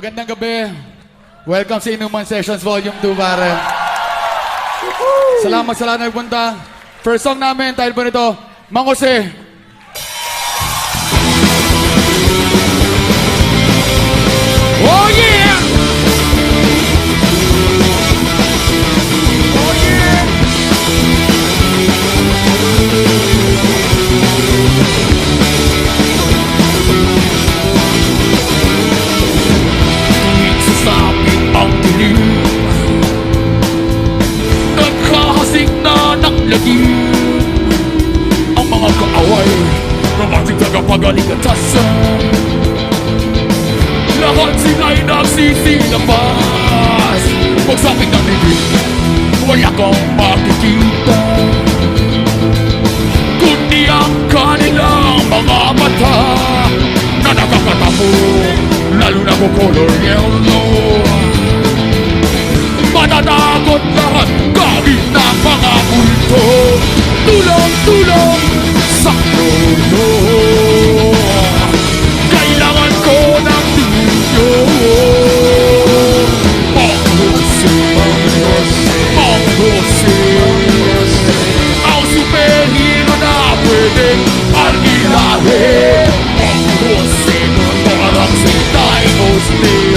Magandang gabi. Welcome sa Inuman Sessions Volume 2, pare. Salamat sa lahat na nagpunta. First song namin, title po nito, Mang Jose. Oh yeah! Oh yeah! Sasabit ang dilim, nagkahasik na naklagim ang mga kaaway ng ating tagapagaligatasan. Lahat sila'y nagsisilabas. Pagsapit ng bibig, wala kang makikita, kundi ang kanilang mga mata na nakakatapo, lalo na kung color yellow. Matatakot lahat kahit na mga multo. Tulong-tulong sa tulong, kailangan ko ng tulong. Mang Jose, Mang Jose, ang superhero na pwedeng argilahin. Mang Jose, parang si Dinos Day.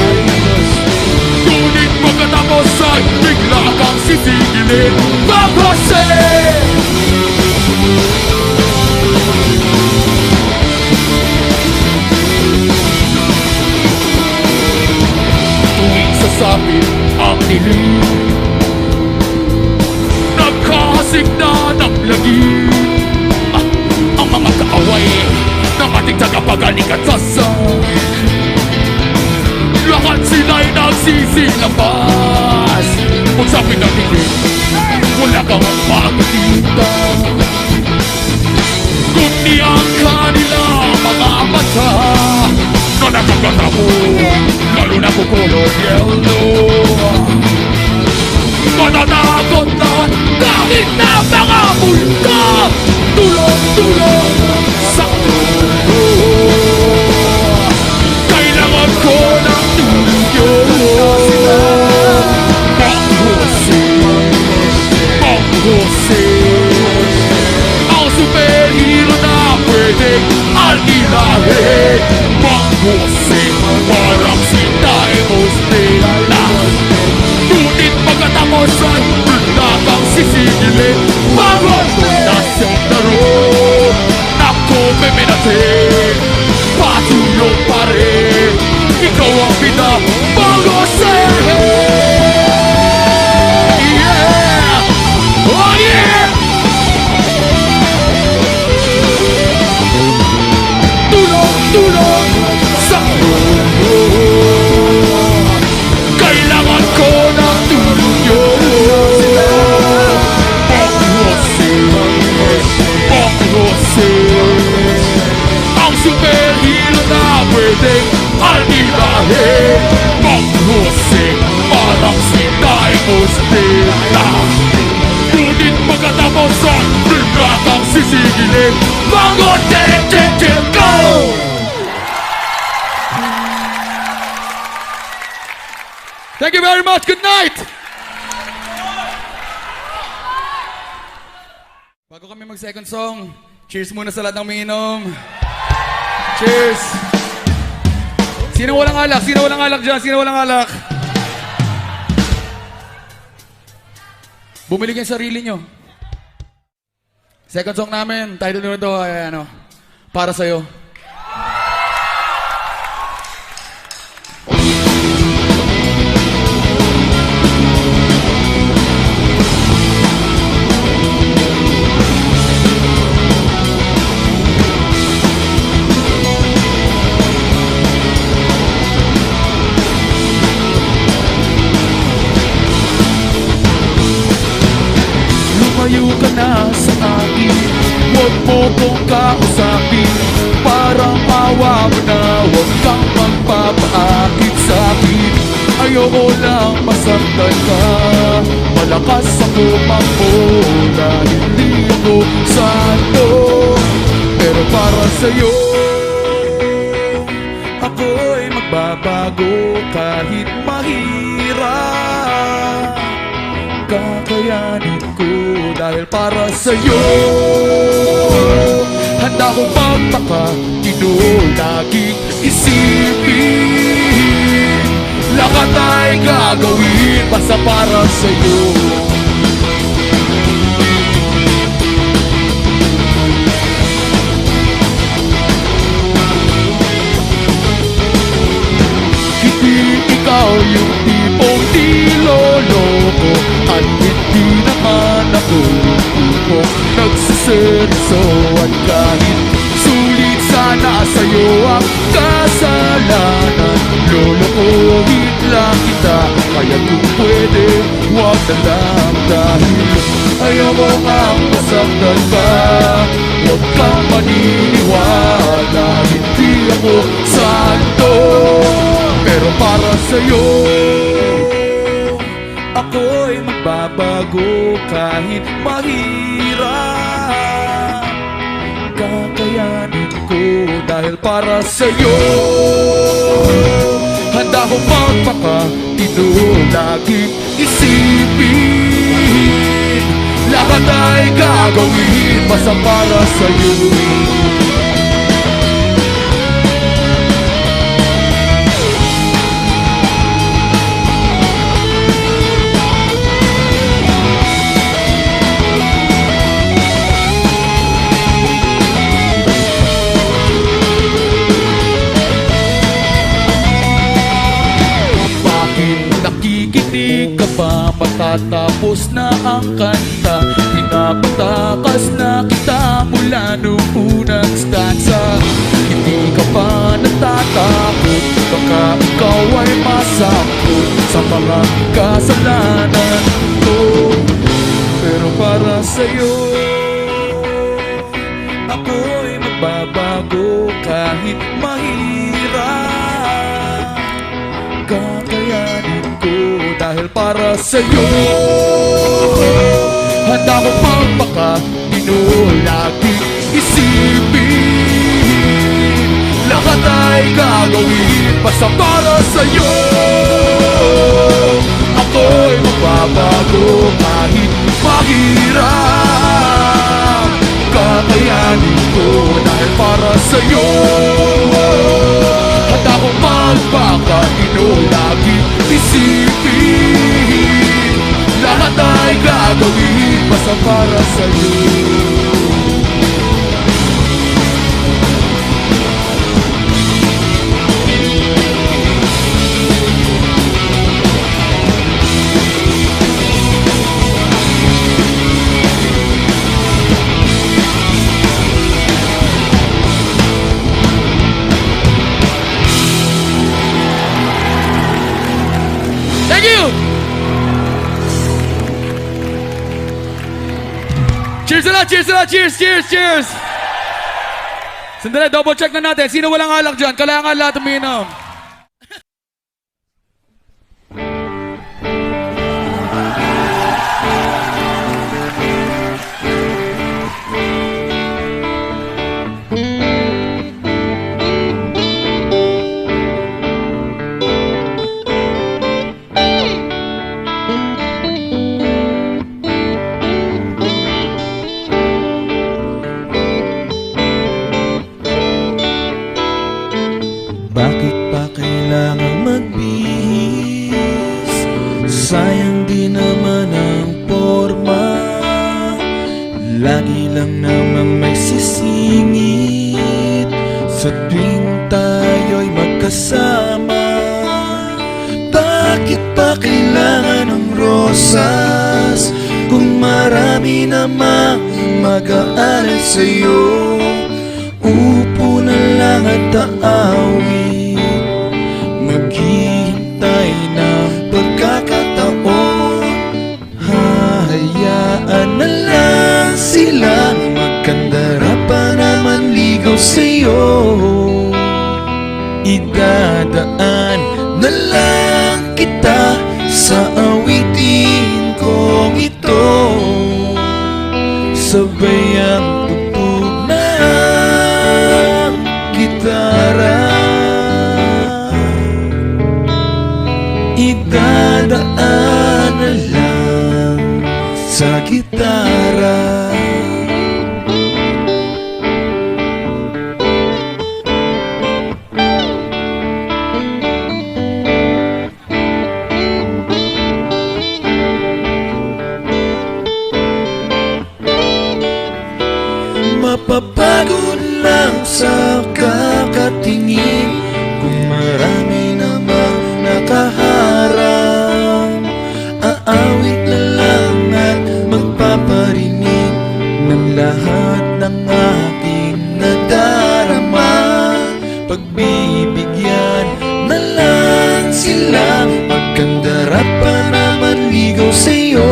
Ngunit pagkatapos ay bigla kang sisigilin. Mang Jose! Tuwing sasapit ang dilim, nagkahasik na naglagim ang mga kaaway ng ating tagapagaligatasan. Lahat sila'y nagsisilabas. Pagsapit ng dilim, wala kang makikita, kundi ang kanilang mga mata na nakakatapo, lalo na kung color yellow. Matatakot lahat kahit na mga multo. Tulong-tulong sa tulong, kailangan ko ng tulong. Mang Jose, Mang Jose, ang superhero na pwedeng algilahin. Mang Jose, parang si Dinos Day. Ngunit pagkatapos ay bigla kang sisigilin. Mang Jose, nasa road, naku meminatin, patulong pa rin, ikaw ang pina. Mang Jose! Yeah! Oh yeah! Tulong-tulong sa tulong, kailangan ko ng tulong. Mang Jose, Mang Jose, ang superhero na pwedeng algilahin. Mang Jose, parang si Dinos Day. Ngunit pagkatapos ay bigla kang sisigilin. Mang Jose, go! Thank you very much. Good night! Bago kami mag-second song, cheers muna sa lahat ng umiinom. Cheers! Sino walang alak? Sino walang alak dyan? Sino walang alak? Bumili kayo sarili nyo. Second song namin, title nito ay Para Sa'yo. Lumayo ka na sa akin, huwag mo kong kausapin. Parang awa mo na, huwag kang magpapaakit sa akin. Ayoko lang masaktan ka, malakas ako magmula. Hindi ako santo, pero para sa'yo ako'y magbago. magbabago kahit mahirap. Kakayanin ko dahil para sa'yo. Handa kong magpakatino, laging isipin. Lahat ay gagawin basta para sa'yo. Ikaw yung tipong niloloko at hindi naman ako yung tipong nagsiseryoso. At kahit sulit sana sa'yo ang kasalanan, lolokohin lang kita. Kaya kung pwede, huwag na lang. Dahil ayaw mo ngang masaktan ka, huwag kang maniniwala. Hindi ako santo, pero para sa'yo, ako'y magbabago kahit mahirap. Kakayanin ko dahil para sa'yo. Handa kong magpakatino, laging isipin. Lahat ay gagawin basta para sa'yo. Nakikinig ka ba? Matatapos na ang kanta. Pinapatakas na kita mula nung unang stanza. Hindi ka pa natatakot, baka ikaw ay masakot sa mga kasalanan ko. Pero para sa'yo, ako'y magbabago kahit mahirap. Kakayanin ko dahil para sa'yo. Handa ko magpakatino, laging isipin. Lahat ay gagawin basta para sa'yo. Ako'y magbabago kahit mahirap. Kakayanin ko dahil para sa'yo. Handa kong magpakatino, laging isipin. Lahat ay gagawin basta para sa'yo. Thank you! Cheers na! Cheers na! Cheers! Cheers! Cheers! Sandali, double check na natin. Sino walang alak dyan? Kailangan lahat uminom. Bakit pa kailangang magbihis? Sayang din naman ang forma. Lagi lang naman may sisingit sa tuwing tayo'y magkasama. Bakit pa kailangan ng rosas kung marami namang mag-aalala sa'yo? Upo na lang at aawit, maghihintay ng pagkakataon. Hahayaan na lang silang magkandara para manligaw sa'yo. Idadaan na lang kita sa awitin kong ito. Sabay ang tugtog ng gitara. idadaan na lang sa gitara. Mapapagod lang sa kakatingin kung marami namang nakaharang. Aawit na lang at magpaparinig ng lahat ng aking nadarama. Pagbibigyan na lang sila, magkandarap pa naman ligaw sa'yo.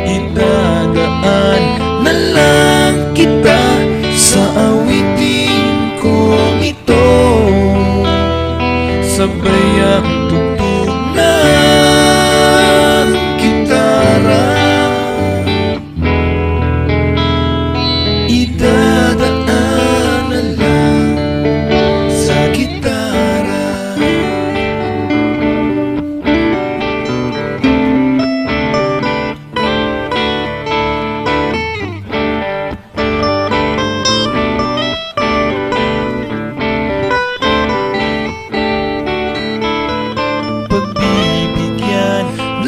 Idadaan na lang kita sa awitin kong ito. Sabay ang tugtog ng gitara, idadaan na lang sa gitara.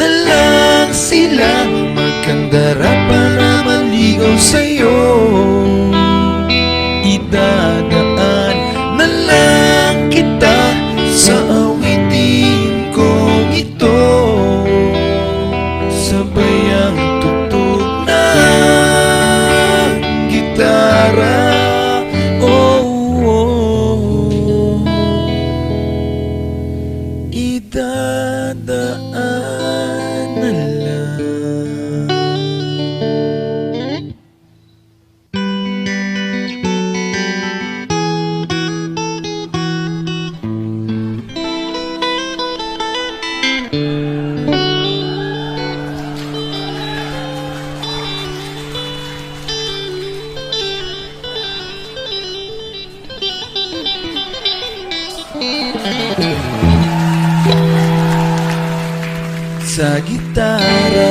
Na lang sila, magkandara pa naman ligaw sa'yo. Idadaan na lang kita sa awitin kong ito. Sabay ang tugtog ng gitara. Oh, oh. Idadaan na lang. Sa gitara.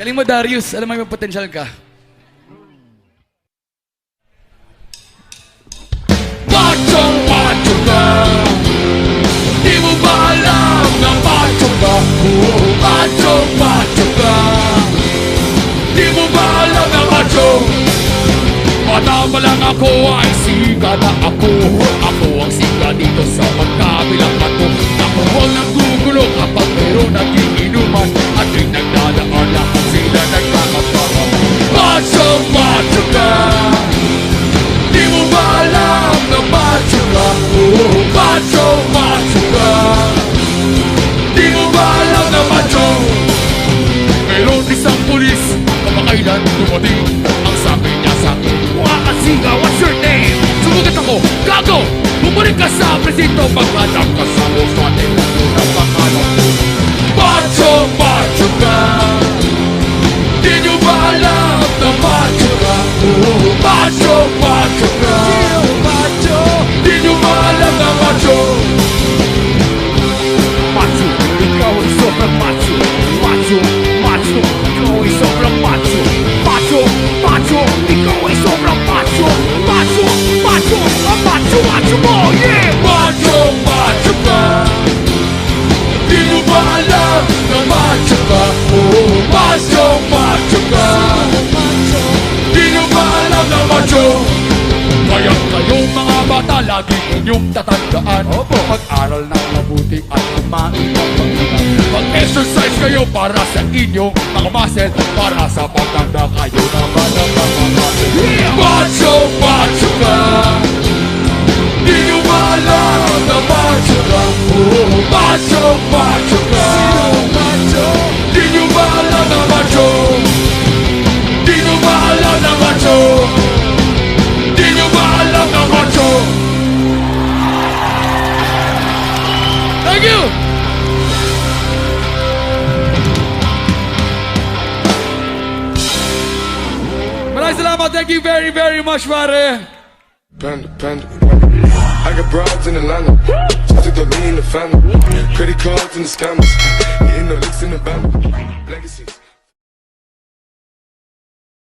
Galing mo, Darius. Alam mo may potential ka. Macho ka, di mo ba alam na macho ka? Macho ka, di mo ba alam na macho? Mata pa lang ako ay siga na ako. Ako ang siga dito sa magkabilang bato. Ako ang naggugulo kapag meron nagiinuman at rin nagdadaan lahat sila nagkakapara. Macho ka, di mo ba alam na macho ka? Macho ka, di mo ba alam na macho? Meron isang pulis kamakailan dumating. Ang sabi niya sa'kin, wakasiga, what's your name? Sumugat ako, gago! Bumalik ka sa presinto, pagkadam ka sa usate na tunang pangalan ko. Macho ka, di nyo ba alam na macho ka? Macho ka, di nyo ba alam na macho? Macho, ikaw ay sobrang macho. Macho, ikaw ay sobrang macho. Macho, ikaw ay sobrang macho. Macho, ang macho mo, yeah! Macho ka, di nyo ba alam na macho ka? Macho ka, di nyo ba alam na macho? Kaya kayong mga bata, lagi inyong tatandaan. Mag-aral ng mabuti at kumain ng pagkakas. Mag-exercise kayo para sa inyong mga muscle, para sa pagtanda kayo naman ang mga muscle. Macho ka, di nyo ba alam na macho ka? Macho ka, di nyo ba alam na macho? Di salamat. Thank you very, very much, pare. Panda, panda. I got broads in Atlanta. Just took the lean in the family. Credit cards and the scammers. Hitting the licks in the band. Legacies.